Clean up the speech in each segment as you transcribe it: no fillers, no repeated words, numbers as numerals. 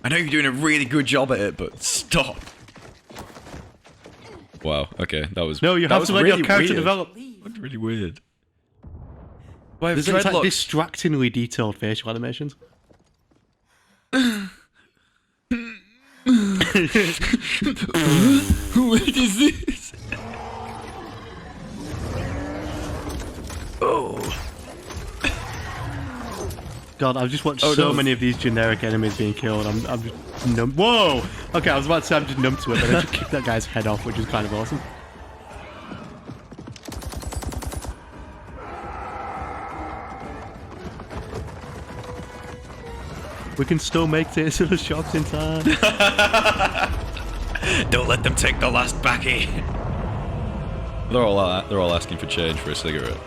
I know you're doing a really good job at it, but stop. Wow, okay, that was... No, you have to let your character develop. That was really weird. There's like distractingly detailed facial animations. What is this? Oh. God, I've just watched so many of these generic enemies being killed. I'm just numb. Whoa! Okay, I was about to say I'm just numb to it, but I just kicked that guy's head off, which is kind of awesome. We can still make it to the shops in time. Don't let them take the last backy. They're all asking for change for a cigarette.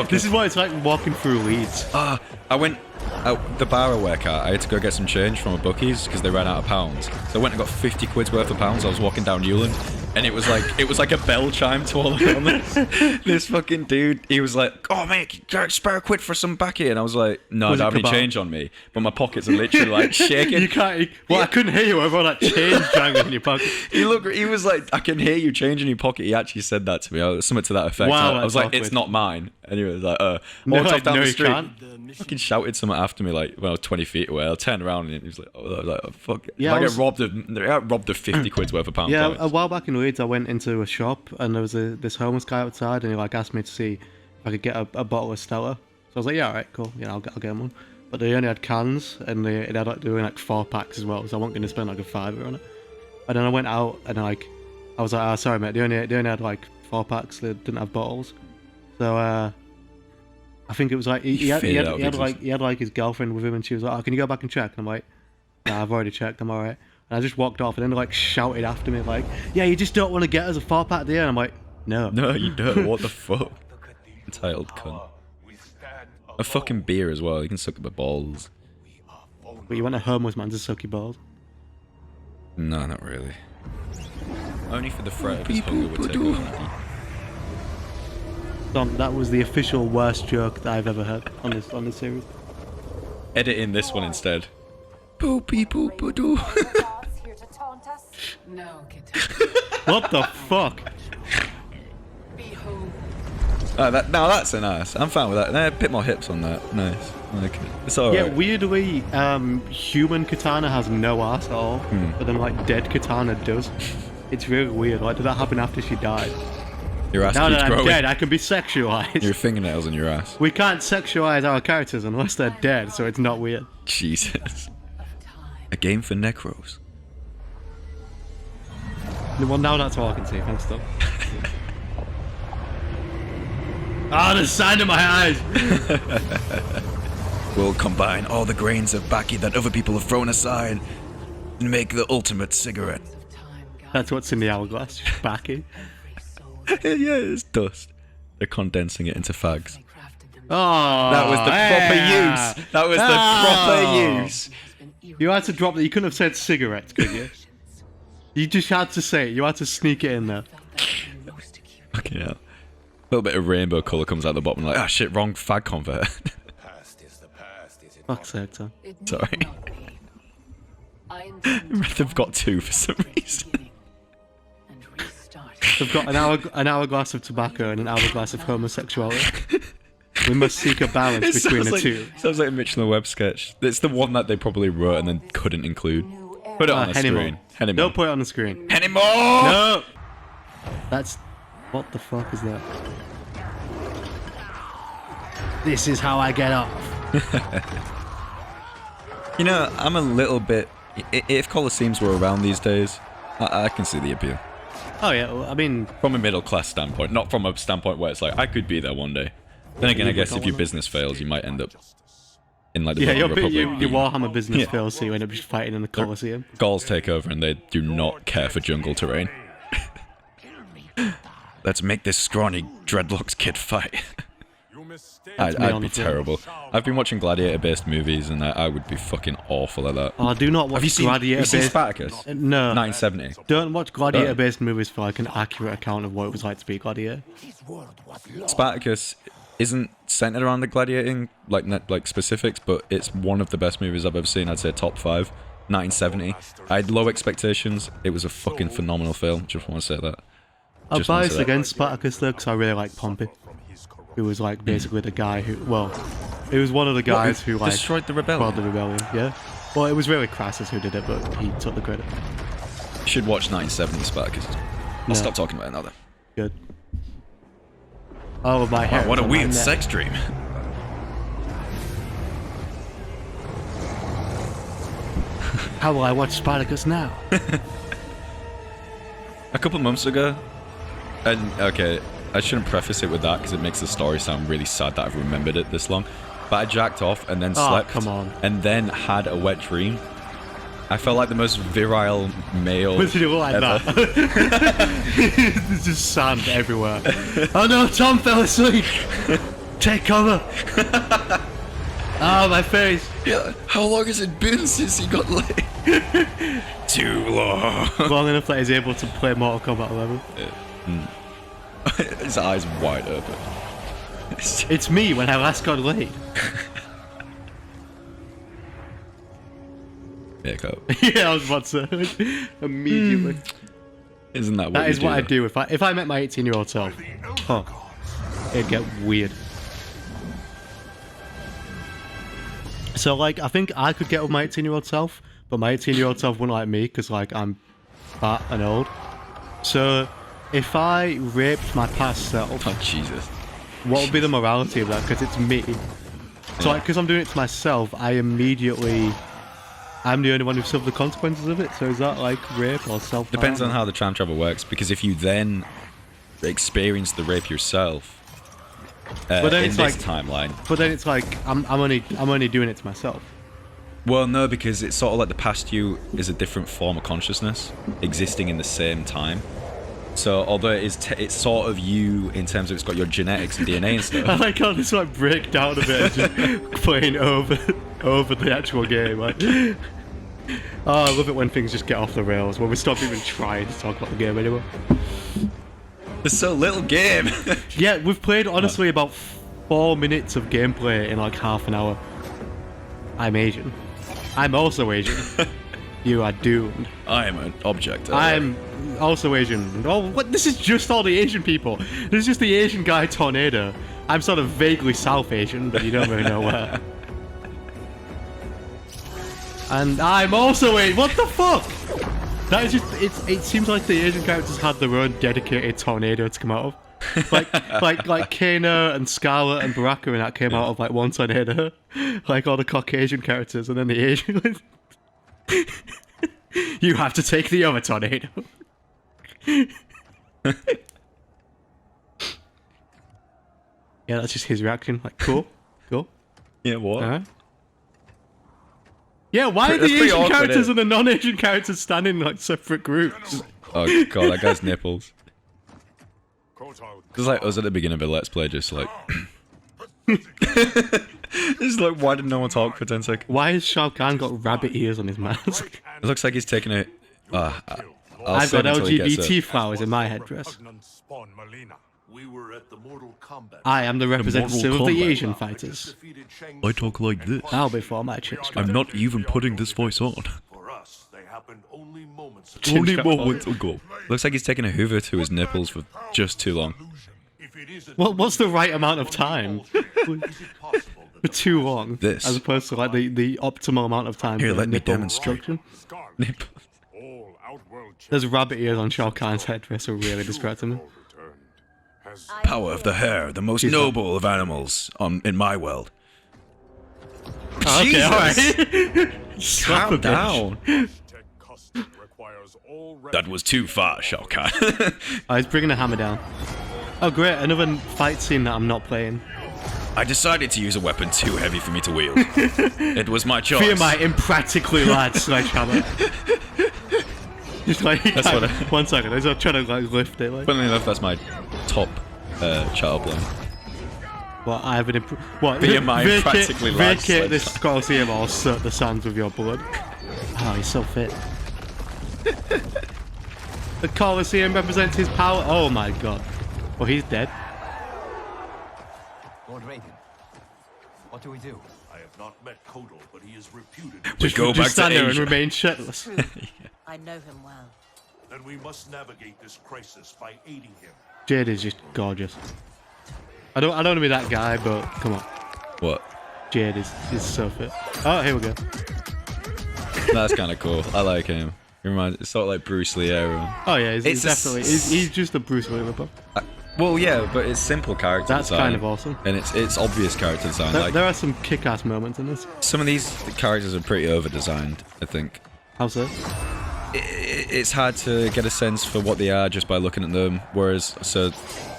This is what it's like walking through Leeds. I went out the bar I work at. I had to go get some change from a bookies because they ran out of pounds. So I went and got 50 quid's worth of pounds. I was walking down Newland, and it was like a bell chime to all around this fucking dude. He was like, "Oh mate, spare a quid for some backy," and I was like, "No, I don't have any change on me." But my pockets are literally like shaking. You can't. Well, I couldn't hear you over that change jangling in your pocket. He was like, "I can hear you changing your pocket." He actually said that to me. Something to that effect. Wow, I was like, "It's not mine." And he was like, No, down the you street. can't. Fucking shouted something after me like when I was 20 feet away. I turned around and he was like, "Oh fuck!" Yeah, I got robbed of 50 quid's worth of pound Yeah, coins. a while back in Leeds, I went into a shop and there was this homeless guy outside, and he like asked me to see if I could get a bottle of Stella. So I was like, "Yeah, alright, cool. Yeah, I'll get him one." But they only had cans, and they had like doing like 4 packs as well, so I wasn't going to spend like a £5 on it. And then I went out and I was like, "Oh, sorry mate, they only had like 4 packs. They didn't have bottles." So I think it was like he had like his girlfriend with him, and she was like, "Oh, can you go back and check?" And I'm like, "Nah, I've already checked. I'm alright." And I just walked off, and then they like shouted after me like, "Yeah, you just don't want to get us a 4-pack, do you?" And I'm like, "No, No, you don't. What the fuck? Entitled cunt. A fucking beer as well. You can suck up the balls. But you want a homeless man to suck your balls?" No, not really. Only for the threat of his hunger would take over. Don, that was the official worst joke that I've ever heard on this series. Edit in this one instead. Poopy poop-a-doo. No, kid. What the fuck? Now that's a nice. I'm fine with that. A bit more hips on that. Nice. Like, it's alright. Yeah, weirdly, human katana has no ass at all, but then like dead katana does. It's really weird. Like, did that happen after she died? Your ass Now keeps that I'm growing. dead, I can be sexualized. Your fingernails on your ass. We can't sexualize our characters unless they're dead, so it's not weird. Jesus. A game for necros. Well, now that's all I can say. Thanks, Doc. The sand in my eyes! We'll combine all the grains of baki that other people have thrown aside and make the ultimate cigarette. That's what's in the hourglass. Backy. Yeah, it's dust. They're condensing it into fags. Oh, That was the proper use. That was the proper use. You had to drop that. You couldn't have said cigarettes, could you? You just had to say it. You had to sneak it in there. Fucking hell. A little bit of rainbow colour comes out the bottom, like, shit, wrong fag convert. Fuck's sake, Tom. Sorry. They've got 2 for some reason. They've got an hourglass of tobacco and an hourglass of homosexuality. We must seek a balance between the two. Sounds like a Mitchell and Webb sketch. It's the one that they probably wrote and then couldn't include. Put it on the screen. Henny Don't put it on the screen. Henny more! No! That's... What the fuck is that? This is how I get off. You know, I'm a little bit... If Colosseums were around these days, I can see the appeal. Oh yeah, well, I mean... From a middle class standpoint, not from a standpoint where it's like, I could be there one day. Then again, I guess if your business fails, you might end up in like the Roman Republic. Your Warhammer business fails, so you end up just fighting in the Colosseum. Gauls take over and they do not care for jungle terrain. Let's make this scrawny dreadlocks kid fight. I'd be terrible. I've been watching Gladiator-based movies and I would be fucking awful at that. Oh, do not watch Gladiator-based... Have you seen Spartacus? No. 970. Don't watch Gladiator-based movies for like an accurate account of what it was like to be Gladiator. Spartacus isn't centered around the gladiating like specifics, but it's one of the best movies I've ever seen. I'd say top 5. 1970. I had low expectations. It was a fucking phenomenal film. Just want to say that. I'm biased against Spartacus though, because I really like Pompey. Who was like basically the guy who, well, it was one of the guys who like destroyed the rebellion. Quelled the rebellion, yeah. Well, it was really Crassus who did it, but he took the credit. You should watch 1970 Spartacus. I'll stop talking about it now then. Good. Oh, my hair. Wow, what a weird sex dream. How will I watch Spartacus now? A couple months ago, and okay, I shouldn't preface it with that because it makes the story sound really sad that I've remembered it this long. But I jacked off and then slept. Come on. And then had a wet dream. I felt like the most virile male. What did you look like ever. that? There's just sand everywhere. Oh no, Tom fell asleep. Take cover. Ah, my face. Yeah, how long has it been since he got laid? Too long. Long enough that he's able to play Mortal Kombat 11. His eyes wide open. It's me when I last got laid. Yeah, go. Yeah, I was about to say. Immediately. Isn't that what That you is do, what I'd though? do if I met my 18-year-old self. Huh. It'd get weird. So, like, I think I could get with my 18-year-old self, but my 18-year-old self wouldn't like me because, like, I'm fat and old. So, if I raped my past self, Oh, Jesus. what would be the morality of that? Because it's me. So, like, because I'm doing it to myself, I'm the only one who suffered the consequences of it. So, is that like rape or self? Depends on how the time travel works, because if you then experience the rape yourself But then in it's this like- timeline. But then it's like I'm only doing it to myself. Well, no, because it's sort of like the past you is a different form of consciousness existing in the same time. So although it's sort of you in terms of it's got your genetics and DNA and I stuff. like how this like break down a bit and just playing over the actual game. Like, oh, I love it when things just get off the rails, when we stop even trying to talk about the game anymore. It's so little game. Yeah, we've played honestly about 4 minutes of gameplay in like half an hour. I'm Asian. I'm also Asian. You are doomed. I am an object. I'm also Asian. Oh, what? This is just all the Asian people. This is just the Asian guy Tornado. I'm sort of vaguely South Asian, but you don't really know where. And I'm also Asian. What the fuck? That is just. It seems like the Asian characters had their own dedicated tornado to come out of. like Kano and Scarlet and Baraka and that came out of like one tornado. Like all the Caucasian characters, and then the Asian. You have to take the other tornado. Yeah, that's just his reaction. Like, cool. Yeah, what? Alright. Yeah, why are the That's pretty Asian awkward, characters isn't and the non-Asian characters standing in like separate groups? Oh god, that guy's nipples. It's like us at the beginning of a Let's Play, just like... It's like, why did no one talk for 10 seconds? Why has Shao Kahn got rabbit ears on his mask? It looks like he's taking a... I've got LGBT flowers in my headdress. We were at the Mortal Kombat. I am the representative of the Kombat. Asian fighters. I talk like this. Now before my chin strap. I'm not even putting this voice on. For us, they happened only moments ago. Chin Only strap moments ago. Looks like he's taking a hoover to his nipples for just too long. If it is a What's the right amount of time? is it possible For too long. This. As opposed to like the optimal amount of time. Here, for let me nipple demonstrate. construction. Nip. all outworld There's rabbit ears on Shao Kahn's headdress are really distracting me. has Power of the hare, the most noble of animals in my world. Oh, okay, Jesus! alright. Slap a Calm bitch. down. tech custom requires all That was too far, Shao Kahn. Oh, he's bringing the hammer down. Oh great, another fight scene that I'm not playing. I decided to use a weapon too heavy for me to wield. It was my choice. Fear my impractically large sledgehammer. Just like, That's what I- 1 second, I'm trying to like lift it. Like, Funnily enough, that's my top child line. what, I have an what? Fear my impractically large vacate this Colosseum or soak the sands with your blood. Oh, he's so fit. The Colosseum represents his power. Oh my god. Oh, he's dead. Lord Raiden, What do we do? I have not met Kotal, but he is reputed. Just go back to stand there and Asia. remain shitless. I know him well. Then we must navigate this crisis by aiding him. Jade is just gorgeous. I don't want to be that guy, but come on. What? Jade is so fit. Oh, here we go. That's kind of cool. I like him. He reminds. It's sort of like Bruce Lee era. Oh yeah, he's It's a definitely. He's just a Bruce Lee ripper. Well, yeah, but it's simple character That's design. kind of awesome. And it's obvious character design. There, Like there are some kick-ass moments in this. some of these characters are pretty over-designed, I think. How so? It's hard to get a sense for what they are just by looking at them. Whereas, so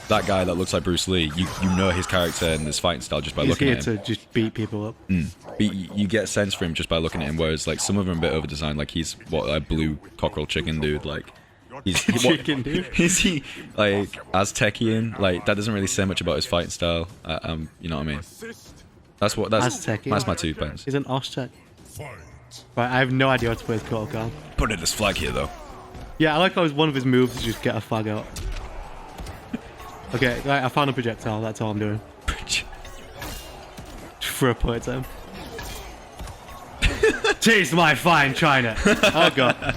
that guy that looks like Bruce Lee, you know his character and his fighting style just by He's looking here at him. to just beat people up. But you get a sense for him just by looking at him. Whereas, like some of them are a bit over-designed. Like he's what a blue cockerel chicken dude. Like he's Chicken dude. Is he like Aztecian? Like that doesn't really say much about his fighting style. You know what I mean? That's Aztecian? That's my 2 pence. He's an Oztec. Right, I have no idea how to play as Kotal Kahn. Put in his flag here though. Yeah, I like how one of his moves is just get a flag out. Okay, right, I found a projectile. That's all I'm doing. Just throw a plate at him. Taste my fine china. Oh god.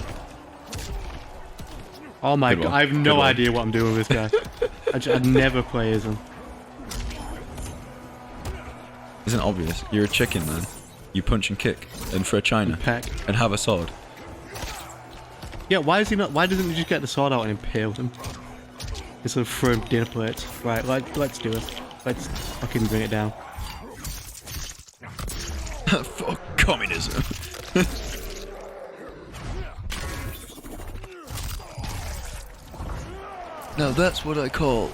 Oh my Good god, one. I have Good no one. idea what I'm doing with this guy. I'd never play as him. Isn't it obvious? You're a chicken, man. You punch and kick, and throw china, Peck. and have a sword. Yeah, why is he not? Why doesn't he just get the sword out and impale him? Instead of throwing dinner plates. Right, let's do it. Let's fucking bring it down. Fuck communism. Now that's what I call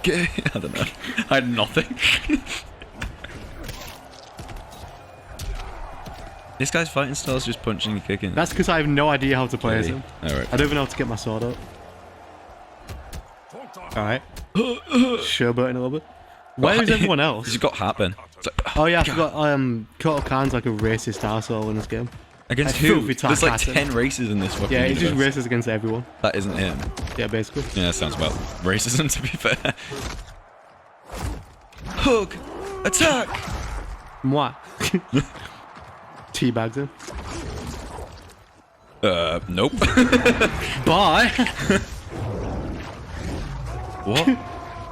gay. I don't know. I had nothing. This guy's fighting style is just punching and kicking. That's because I have no idea how to play as Okay. him. Alright. I don't even know how to get my sword up. Alright. Showboating a little bit. Where is everyone else? He's got happen. It's like, Oh yeah, I forgot. Kotal Kahn's like a racist arsehole in this game. against I who? filthy There's like sarcasm. 10 races in this fucking Yeah, he just universe. races against everyone. That isn't him. Yeah, basically. Yeah, that sounds about racism, to be fair. Hug! Attack! Moi. Teabags him. Nope. Bye. What?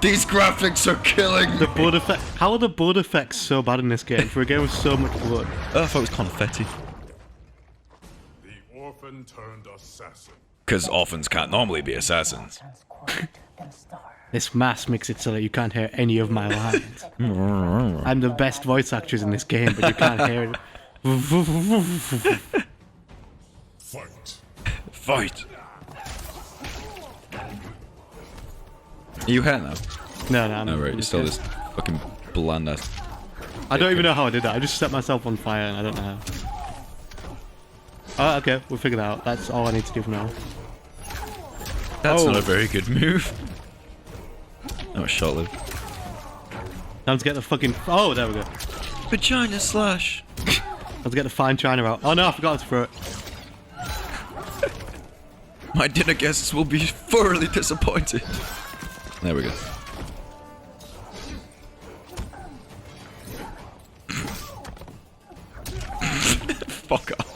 These graphics are killing The me. blood effect. How are the blood effects so bad in this game for a game with so much blood? Oh, I thought it was confetti. The orphan turned assassin. Because orphans can't normally be assassins. This mask makes it so that you can't hear any of my lines. I'm the best voice actress in this game, but you can't hear it. Fight. Fight! Are you here now? No, I'm No, right, you're still okay. this fucking bland ass. I don't even know how I did that. I just set myself on fire and I don't know how. Oh, okay, we'll figure that out. That's all I need to do for now. That's Oh. not a very good move. That was short-lived. Time to get the fucking. Oh, there we go. Vagina slash! Let's get the fine china out. Oh no, I forgot to throw it. My dinner guests will be thoroughly disappointed. There we go. Fuck off.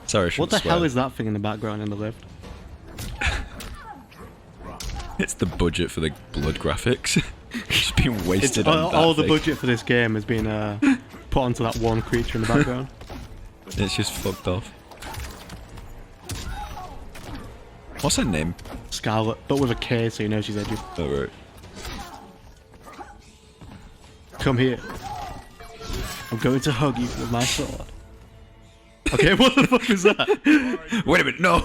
Sorry, I What shouldn't the swear. hell is that thing in the background in the lift? It's the budget for the blood graphics. It's been wasted on that all the thing. budget for this game has been put onto that one creature in the background. It's just fucked off. What's her name? Scarlet, but with a K, so you know she's edgy. Oh, right. Come here. I'm going to hug you with my sword. Okay, what the fuck is that? Wait a minute, no!